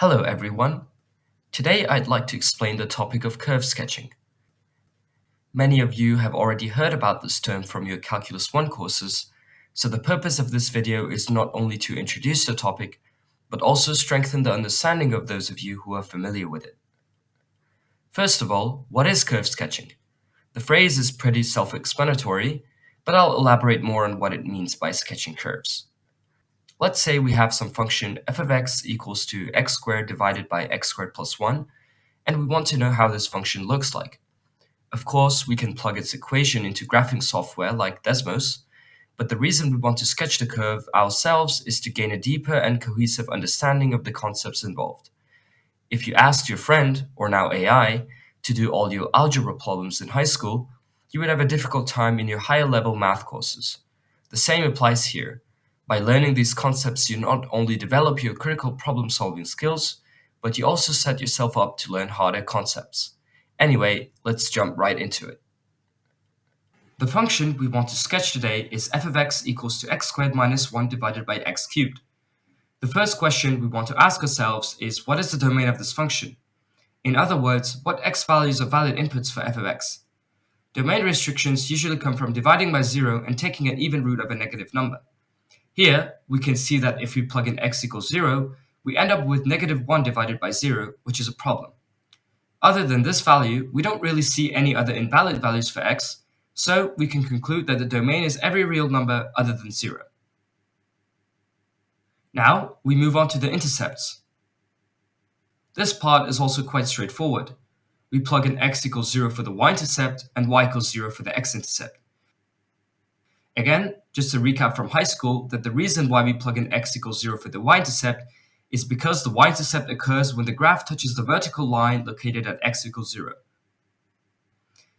Hello everyone. Today I'd like to explain the topic of curve sketching. Many of you have already heard about this term from your Calculus 1 courses, so the purpose of this video is not only to introduce the topic, but also strengthen the understanding of those of you who are familiar with it. First of all, what is curve sketching? The phrase is pretty self-explanatory, but I'll elaborate more on what it means by sketching curves. Let's say we have some function f of x equals to x squared divided by x squared plus 1, and we want to know how this function looks like. Of course, we can plug its equation into graphing software like Desmos, but the reason we want to sketch the curve ourselves is to gain a deeper and cohesive understanding of the concepts involved. If you asked your friend, or now AI, to do all your algebra problems in high school, you would have a difficult time in your higher level math courses. The same applies here. By learning these concepts, you not only develop your critical problem-solving skills, but you also set yourself up to learn harder concepts. Anyway, let's jump right into it. The function we want to sketch today is f of x equals to x squared minus 1 divided by x cubed. The first question we want to ask ourselves is, what is the domain of this function? In other words, what x values are valid inputs for f of x? Domain restrictions usually come from dividing by 0 and taking an even root of a negative number. Here, we can see that if we plug in x equals 0, we end up with negative 1 divided by 0, which is a problem. Other than this value, we don't really see any other invalid values for x, so we can conclude that the domain is every real number other than 0. Now, we move on to the intercepts. This part is also quite straightforward. We plug in x equals 0 for the y-intercept and y equals 0 for the x-intercept. Again, just to recap from high school, that the reason why we plug in x equals 0 for the y-intercept is because the y-intercept occurs when the graph touches the vertical line located at x equals 0.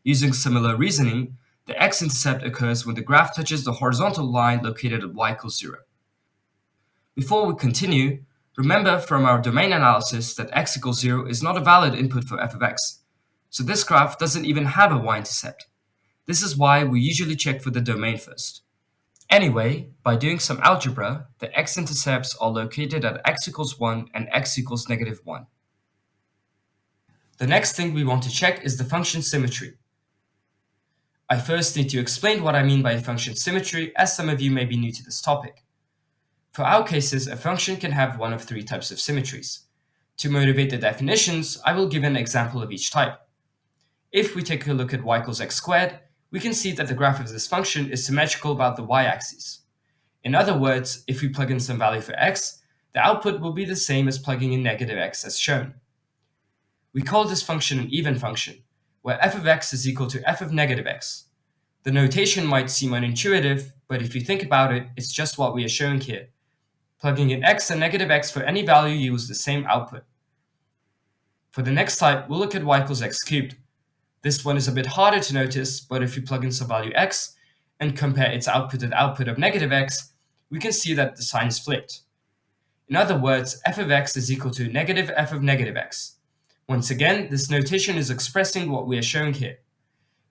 Using similar reasoning, the x-intercept occurs when the graph touches the horizontal line located at y equals 0. Before we continue, remember from our domain analysis that x equals 0 is not a valid input for f of x, so this graph doesn't even have a y-intercept. This is why we usually check for the domain first. Anyway, by doing some algebra, the x-intercepts are located at x equals 1 and x equals negative 1. The next thing we want to check is the function symmetry. I first need to explain what I mean by a function symmetry, as some of you may be new to this topic. For our cases, a function can have one of three types of symmetries. To motivate the definitions, I will give an example of each type. If we take a look at y equals x squared, we can see that the graph of this function is symmetrical about the y-axis. In other words, if we plug in some value for x, the output will be the same as plugging in negative x as shown. We call this function an even function, where f of x is equal to f of negative x. The notation might seem unintuitive, but if you think about it, it's just what we are showing here. Plugging in x and negative x for any value yields the same output. For the next type, we'll look at y equals x cubed. This one is a bit harder to notice, but if we plug in some value x and compare its output to the output of negative x, we can see that the sign is flipped. In other words, f of x is equal to negative f of negative x. Once again, this notation is expressing what we are showing here.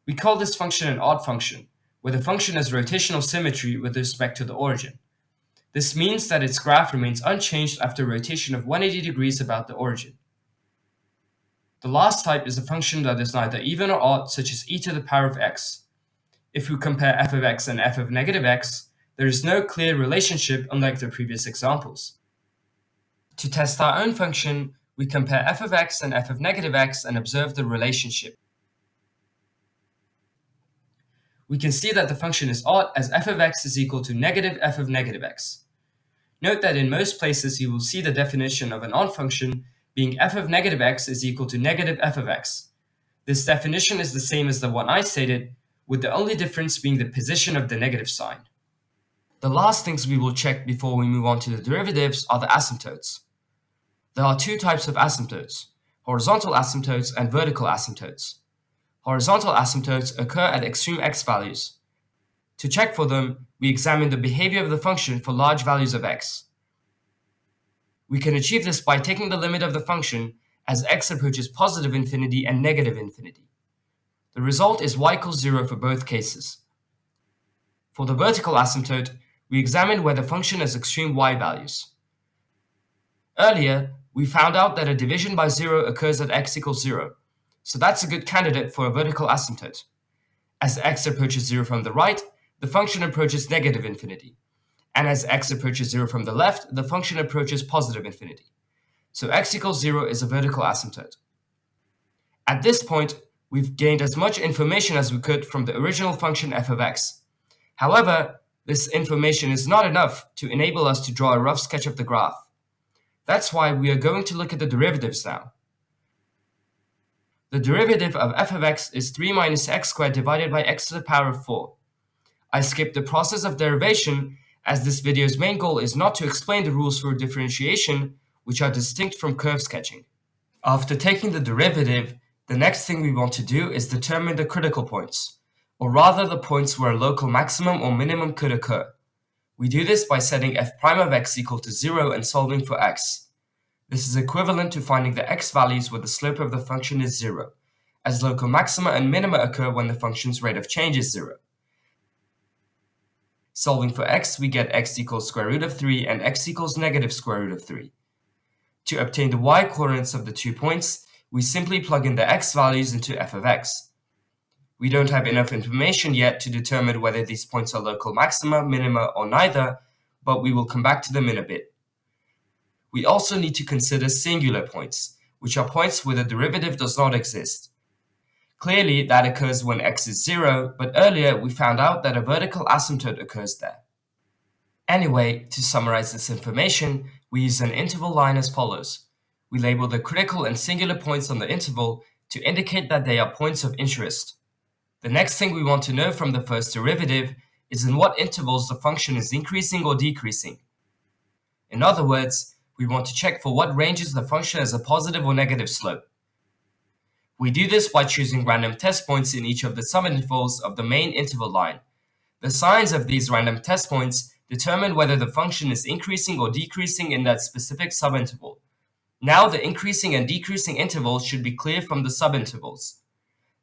We call this function an odd function, where the function has rotational symmetry with respect to the origin. This means that its graph remains unchanged after a rotation of 180 degrees about the origin. The last type is a function that is neither even or odd, such as e to the power of x. If we compare f of x and f of negative x, there is no clear relationship unlike the previous examples. To test our own function, we compare f of x and f of negative x and observe the relationship. We can see that the function is odd as f of x is equal to negative f of negative x. Note that in most places you will see the definition of an odd function being f of negative x is equal to negative f of x. This definition is the same as the one I stated, with the only difference being the position of the negative sign. The last things we will check before we move on to the derivatives are the asymptotes. There are two types of asymptotes, horizontal asymptotes and vertical asymptotes. Horizontal asymptotes occur at extreme x values. To check for them, we examine the behavior of the function for large values of x. We can achieve this by taking the limit of the function as x approaches positive infinity and negative infinity. The result is y equals 0 for both cases. For the vertical asymptote, we examine where the function has extreme y values. Earlier, We found out that a division by 0 occurs at x equals 0, so that's a good candidate for a vertical asymptote. As x approaches 0 from the right, the function approaches negative infinity. And as x approaches 0 from the left, the function approaches positive infinity. So x equals 0 is a vertical asymptote. At this point, we've gained as much information as we could from the original function f of x. However, this information is not enough to enable us to draw a rough sketch of the graph. That's why we are going to look at the derivatives now. The derivative of f of x is 3 minus x squared divided by x to the power of 4. I skipped the process of derivation as this video's main goal is not to explain the rules for differentiation, which are distinct from curve sketching. After taking the derivative, the next thing we want to do is determine the critical points, or rather the points where a local maximum or minimum could occur. We do this by setting f prime of x equal to 0 and solving for x. This is equivalent to finding the x values where the slope of the function is 0, as local maxima and minima occur when the function's rate of change is 0. Solving for x, we get x equals square root of 3 and x equals negative square root of 3. To obtain the y-coordinates of the 2 points, we simply plug in the x values into f of x. We don't have enough information yet to determine whether these points are local maxima, minima, or neither, but we will come back to them in a bit. We also need to consider singular points, which are points where the derivative does not exist. Clearly, that occurs when x is 0, but earlier we found out that a vertical asymptote occurs there. Anyway, to summarize this information, we use an interval line as follows. We label the critical and singular points on the interval to indicate that they are points of interest. The next thing we want to know from the first derivative is in what intervals the function is increasing or decreasing. In other words, we want to check for what ranges the function has a positive or negative slope. We do this by choosing random test points in each of the subintervals of the main interval line. The signs of these random test points determine whether the function is increasing or decreasing in that specific subinterval. Now the increasing and decreasing intervals should be clear from the subintervals.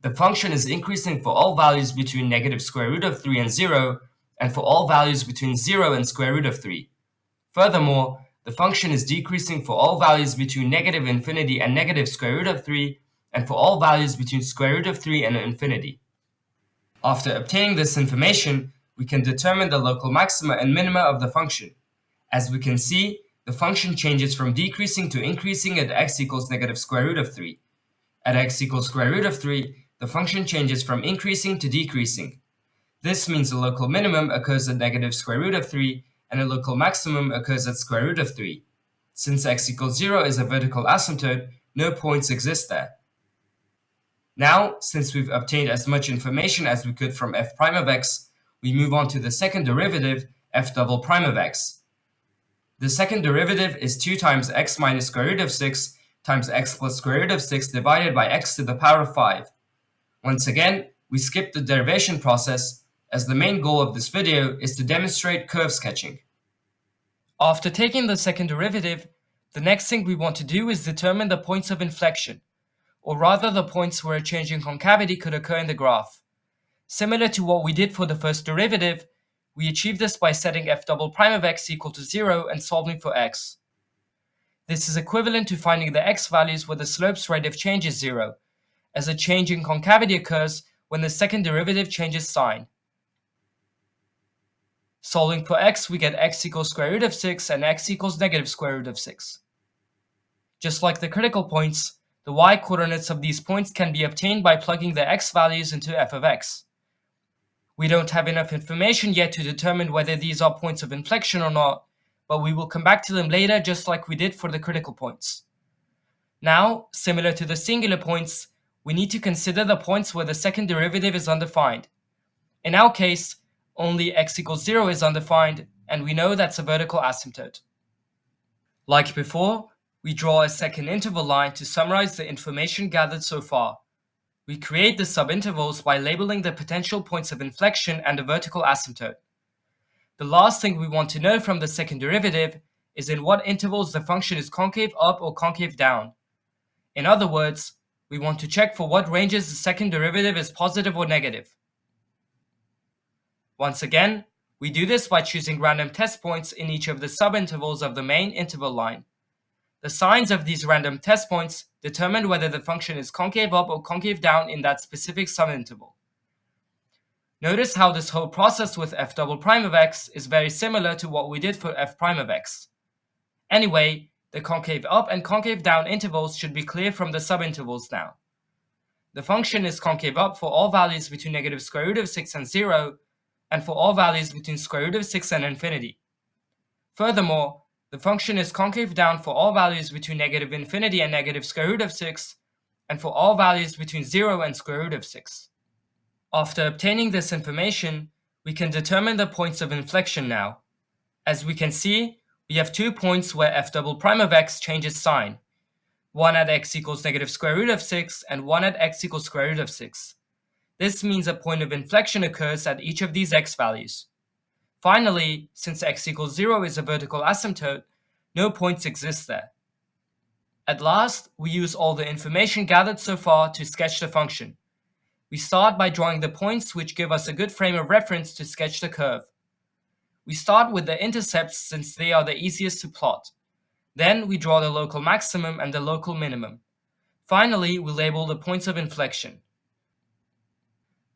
The function is increasing for all values between negative square root of 3 and 0, and for all values between 0 and square root of 3. Furthermore, the function is decreasing for all values between negative infinity and negative square root of 3, and for all values between square root of 3 and infinity. After obtaining this information, we can determine the local maxima and minima of the function. As we can see, the function changes from decreasing to increasing at x equals negative square root of 3. At x equals square root of 3, the function changes from increasing to decreasing. This means the local minimum occurs at negative square root of 3, and a local maximum occurs at square root of 3. Since x equals 0 is a vertical asymptote, no points exist there. Now, since we've obtained as much information as we could from f prime of x, we move on to the second derivative, f double prime of x. The second derivative is 2 times x minus square root of 6 times x plus square root of 6 divided by x to the power of 5. Once again, we skip the derivation process, as the main goal of this video is to demonstrate curve sketching. After taking the second derivative, the next thing we want to do is determine the points of inflection, or rather the points where a change in concavity could occur in the graph. Similar to what we did for the first derivative, we achieve this by setting f double prime of x equal to 0 and solving for x. This is equivalent to finding the x values where the slope's rate of change is 0, as a change in concavity occurs when the second derivative changes sign. Solving for x, we get x equals square root of 6 and x equals negative square root of 6. Just like the critical points, the y-coordinates of these points can be obtained by plugging the x values into f of x. We don't have enough information yet to determine whether these are points of inflection or not, but we will come back to them later just like we did for the critical points. Now, similar to the singular points, we need to consider the points where the second derivative is undefined. In our case, only x equals 0 is undefined, and we know that's a vertical asymptote. Like before, we draw a second interval line to summarize the information gathered so far. We create the subintervals by labeling the potential points of inflection and a vertical asymptote. The last thing we want to know from the second derivative is in what intervals the function is concave up or concave down. In other words, we want to check for what ranges the second derivative is positive or negative. Once again, we do this by choosing random test points in each of the subintervals of the main interval line. The signs of these random test points determine whether the function is concave up or concave down in that specific subinterval. Notice how this whole process with f double prime of x is very similar to what we did for f prime of x. Anyway, the concave up and concave down intervals should be clear from the subintervals now. The function is concave up for all values between negative square root of 6 and 0, and for all values between square root of 6 and infinity. Furthermore, the function is concave down for all values between negative infinity and negative square root of 6, and for all values between 0 and square root of 6. After obtaining this information, we can determine the points of inflection now. As we can see, we have 2 points where f double prime of x changes sign, one at x equals negative square root of 6 and one at x equals square root of 6. This means a point of inflection occurs at each of these x values. Finally, since x equals 0 is a vertical asymptote, no points exist there. At last, we use all the information gathered so far to sketch the function. We start by drawing the points which give us a good frame of reference to sketch the curve. We start with the intercepts since they are the easiest to plot. Then we draw the local maximum and the local minimum. Finally, we label the points of inflection.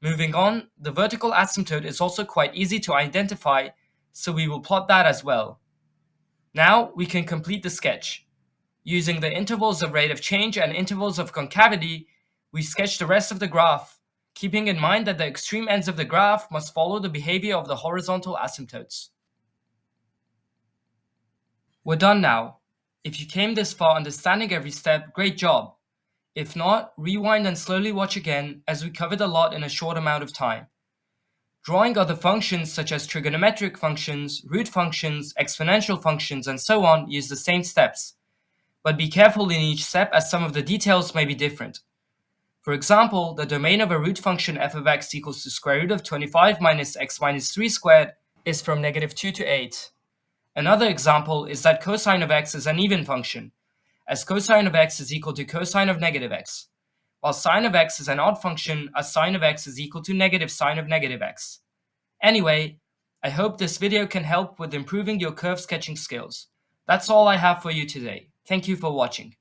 Moving on, the vertical asymptote is also quite easy to identify, so we will plot that as well. Now we can complete the sketch. Using the intervals of rate of change and intervals of concavity, we sketch the rest of the graph, keeping in mind that the extreme ends of the graph must follow the behavior of the horizontal asymptotes. We're done now. If you came this far understanding every step, great job. If not, rewind and slowly watch again, as we covered a lot in a short amount of time. Drawing other functions such as trigonometric functions, root functions, exponential functions, and so on use the same steps. But be careful in each step as some of the details may be different. For example, the domain of a root function f of x equals to square root of 25 minus x minus 3 squared is from negative 2 to 8. Another example is that cosine of x is an even function, as cosine of x is equal to cosine of negative x, while sine of x is an odd function, as sine of x is equal to negative sine of negative x. Anyway, I hope this video can help with improving your curve sketching skills. That's all I have for you today. Thank you for watching.